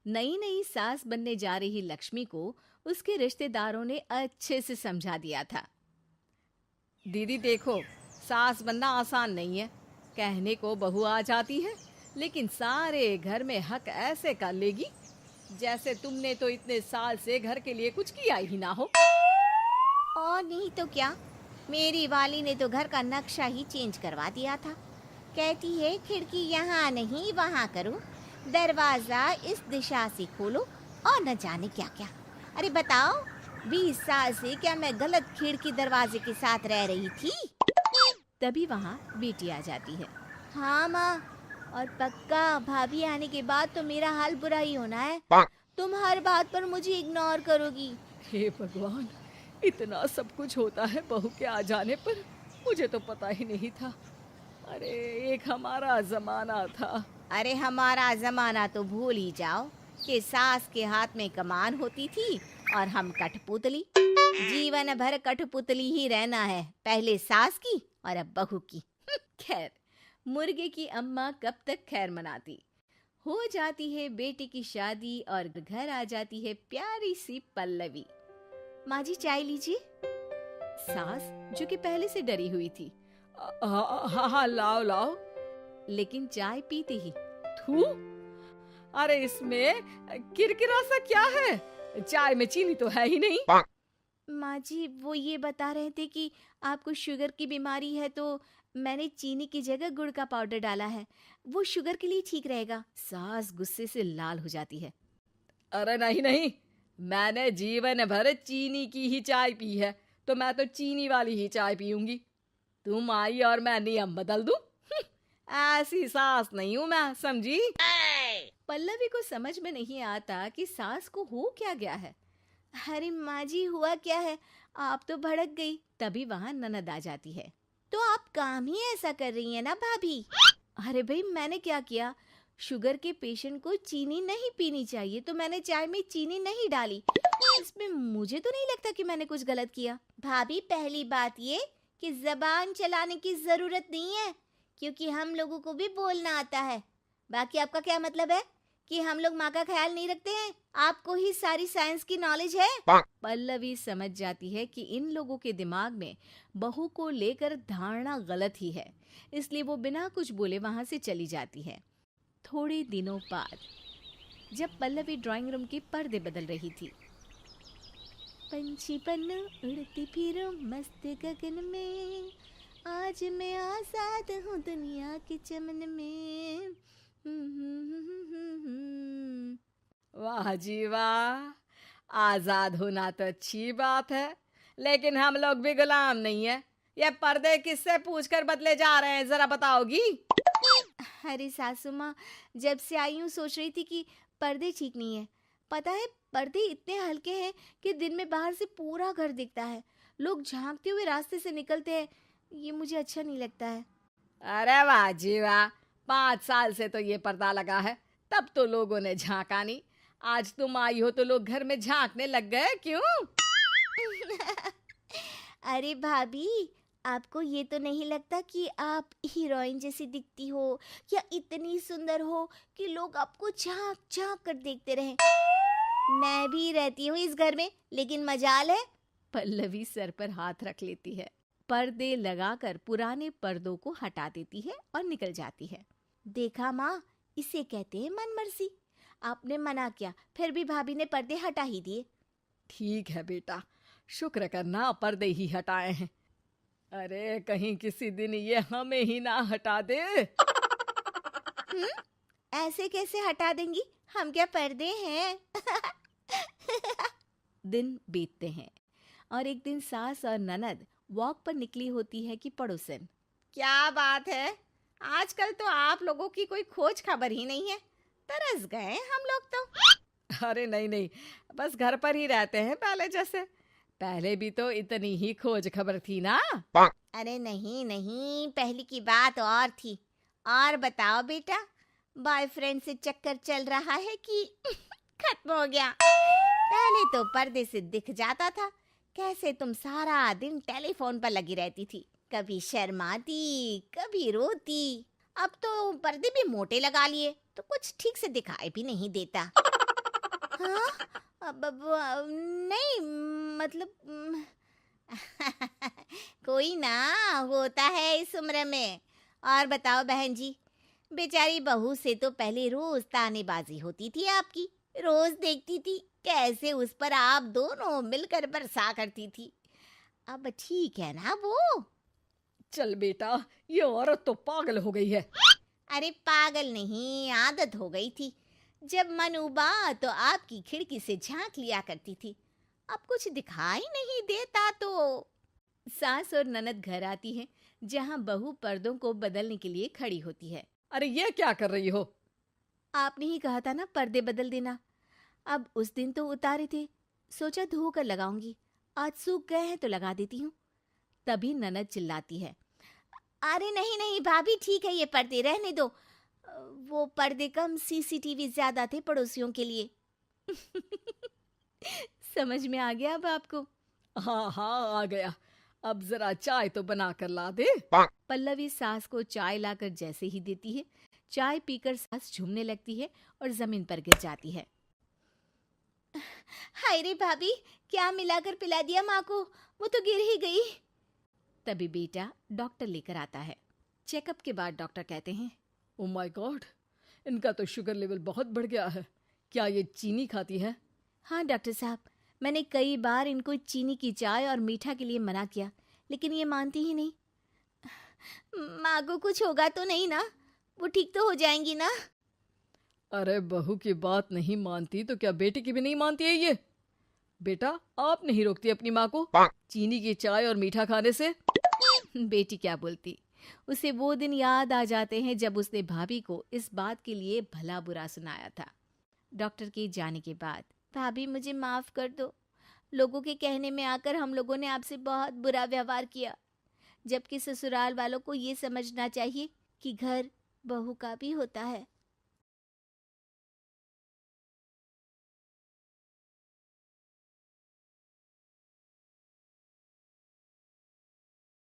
नई नई सास बनने जा रही लक्ष्मी को उसके रिश्तेदारों ने अच्छे से समझा दिया था। दीदी देखो, सास बनना आसान नहीं है। कहने को बहू आ जाती है, लेकिन सारे घर में हक ऐसे कर लेगी जैसे तुमने तो इतने साल से घर के लिए कुछ किया ही ना हो। और नहीं तो क्या, मेरी वाली ने तो घर का नक्शा ही चेंज करवा दिया था। कहती है खिड़की यहाँ नहीं वहाँ करो, दरवाजा इस दिशा से खोलो और न जाने क्या क्या। अरे बताओ, 20 साल से क्या मैं गलत खिड़की दरवाजे के साथ रह रही थी? तभी वहाँ बेटी आ जाती है। हाँ माँ, और पक्का भाभी आने के बाद तो मेरा हाल बुरा ही होना है। तुम हर बात पर मुझे इग्नोर करोगी। हे भगवान, इतना सब कुछ होता है बहू के आ जाने पर, मुझे तो पता ही नहीं था। अरे एक हमारा जमाना था। अरे हमारा जमाना तो भूल ही जाओ कि सास के हाथ में कमान होती थी और हम कठपुतली। जीवन भर कठपुतली ही रहना है, पहले सास की और अब बहू की। खैर, मुर्गे की अम्मा कब तक खैर मनाती। हो जाती है बेटी की शादी और घर आ जाती है प्यारी सी पल्लवी। माँ जी चाय लीजिए। सास जो कि पहले से डरी हुई थी, हाँ हाँ लाओ लाओ, लेकिन चाय पीती ही थू, अरे इसमें किरकिरा सा क्या है? चाय में चीनी तो है ही नहीं। माँ जी वो ये बता रहे थे कि आपको शुगर की बीमारी है, तो मैंने चीनी की जगह गुड़ का पाउडर डाला है, वो शुगर के लिए ठीक रहेगा। सास गुस्से से लाल हो जाती है। अरे नहीं नहीं, मैंने जीवन भर चीनी की ही चाय पी है, तो मैं तो चीनी वाली ही चाय पीऊंगी। तुम आई और मैं नियम बदल दूं? ऐसी सास नहीं हूं मैं, समझी? पल्लवी को समझ में नहीं आता कि सास को हो क्या गया है। अरे माँ जी हुआ क्या है, आप तो भड़क गई। तभी वहां ननद आ जाती है। तो आप काम ही ऐसा कर रही है ना भाभी? अरे भाई मैंने क्या किया? शुगर के पेशेंट को चीनी नहीं पीनी चाहिए, तो मैंने चाय में चीनी नहीं डाली। इसमें मुझे तो नहीं लगता कि मैंने कुछ गलत किया। भाभी पहली बात ये कि जबान चलाने की जरूरत नहीं है, क्योंकि हम लोगों को भी बोलना आता है। बाकी आपका क्या मतलब है कि हम लोग माँ का ख्याल नहीं रखते हैं? आपको ही सारी साइंस की नॉलेज है। पल्लवी समझ जाती है कि इन लोगों के दिमाग में बहू को लेकर धारणा गलत ही है, इसलिए वो बिना कुछ बोले वहां से चली जाती है। थोड़े दिनों बाद जब पल्लवी ड्राइंग रूम के पर्दे बदल रही थी, पंछी पन्नू उड़ती फिरूं मस्त गगन में, आज मैं आजाद हूँ दुनिया के चमन में। वाह जी वाह, आजाद होना तो अच्छी बात है, लेकिन हम लोग भी गुलाम नहीं है। ये पर्दे किससे पूछकर बदले जा रहे हैं, जरा बताओगी? अरे सासू माँ, जब से आई हूँ सोच रही थी कि पर्दे ठीक नहीं है। पता है पर्दे इतने हल्के हैं कि दिन में बाहर से पूरा घर दिखता है, लोग झांकते हुए रास्ते से निकलते हैं, ये मुझे अच्छा नहीं लगता है। अरे वाह जी वाह, 5 साल से तो ये पर्दा लगा है, तब तो लोगों ने झांका नहीं। आज तुम आई हो तो लोग घर में झांकने लग गए, क्यों? अरे भाभी, आपको ये तो नहीं लगता कि आप हीरोइन जैसी दिखती हो या इतनी सुंदर हो कि लोग आपको झांक झांक कर देखते रहें? मैं भी रहती हूँ इस घर में, लेकिन मजाल है। पल्लवी सर पर हाथ रख लेती है, पर्दे लगाकर पुराने पर्दों को हटा देती है और निकल जाती है। देखा माँ, इसे कहते हैं मनमर्जी। आपने मना किया, फिर भी भाभी ने पर्दे हटा ही दिए। ठीक है बेटा, शुक्र करना पर्दे ही हटाए हैं। अरे कहीं किसी दिन ये हमें ही ना हटा दे। ऐसे कैसे हटा देंगी, हम क्या पर्दे हैं? दिन बीतते हैं और एक दिन सास और ननद वॉक पर निकली होती है कि पड़ोसन, क्या बात है, आजकल तो आप लोगों की कोई खोज खबर ही नहीं है। तरस गए हम लोग तो। अरे नहीं नहीं, बस घर पर ही रहते हैं पहले जैसे। पहले भी तो इतनी ही खोज खबर थी ना। अरे नहीं नहीं, पहले की बात और थी। और बताओ बेटा, बॉयफ्रेंड से चक्कर चल रहा है कि खत्म हो गया? पहले तो पर्दे से दिख जाता था कैसे तुम सारा दिन टेलीफोन पर लगी रहती थी, कभी शर्माती कभी रोती। अब तो पर्दे भी मोटे लगा लिए तो कुछ ठीक से दिखाई भी नहीं देता। हाँ? नहीं, मतलब कोई ना, होता है इस उम्र में। और बताओ बहन जी, बेचारी बहू से तो पहले रोज तानेबाजी होती थी आपकी, रोज देखती थी कैसे उस पर आप दोनों मिलकर बरसा करती थी। अब ठीक है ना वो? चल बेटा, ये औरत तो पागल हो गई है। अरे पागल नहीं, आदत हो गई थी। जब मन उबा तो आपकी खिड़की से झांक लिया करती थी। अब कुछ दिखाई नहीं देता तो। सास और ननद घर आती है, जहां बहू पर्दों को बदलने के लिए खड़ी होती है। अरे ये क्या कर रही हो? आपने ही कहा था ना पर्दे बदल देना। अब उस दिन तो उतारे थे, सोचा धो कर लगाऊंगी, आज सूख गए हैं तो लगा देती हूँ। तभी ननद चिल्लाती है, अरे नहीं नहीं भाभी, ठीक है ये पर्दे रहने दो। वो पर्दे कम, सीसीटीवी ज्यादा थे पड़ोसियों के लिए। समझ में आ गया अब आपको? हाँ हाँ, आ गया। अब जरा चाय तो बना कर ला दे। पल्लवी सास को चाय लाकर जैसे ही देती है, चाय पीकर सास झूमने लगती है और जमीन पर गिर जाती है। हाय रे भाभी, क्या मिलाकर पिला दिया माँ को, वो तो गिर ही गई। तभी बेटा डॉक्टर लेकर आता है। चेकअप के बाद डॉक्टर कहते हैं, ओ माय गॉड, इनका तो शुगर लेवल बहुत बढ़ गया है। क्या ये चीनी खाती है? हाँ डॉक्टर साहब, मैंने कई बार इनको चीनी की चाय और मीठा के लिए मना किया, लेकिन ये मानती ही नहीं। माँ को कुछ होगा तो नहीं ना? वो ठीक तो हो जाएंगी ना? अरे बहू की बात नहीं मानती तो क्या बेटी की भी नहीं मानती है ये? बेटा, आप नहीं रोकती अपनी माँ को चीनी की चाय और मीठा खाने से? बेटी क्या बोलती, उसे वो दिन याद आ जाते हैं जब उसने भाभी को इस बात के लिए भला बुरा सुनाया था। डॉक्टर के जाने के बाद, भाभी मुझे माफ कर दो, लोगों के कहने में आकर हम लोगों ने आपसे बहुत बुरा व्यवहार किया, जबकि ससुराल वालों को ये समझना चाहिए कि घर बहू का भी होता है।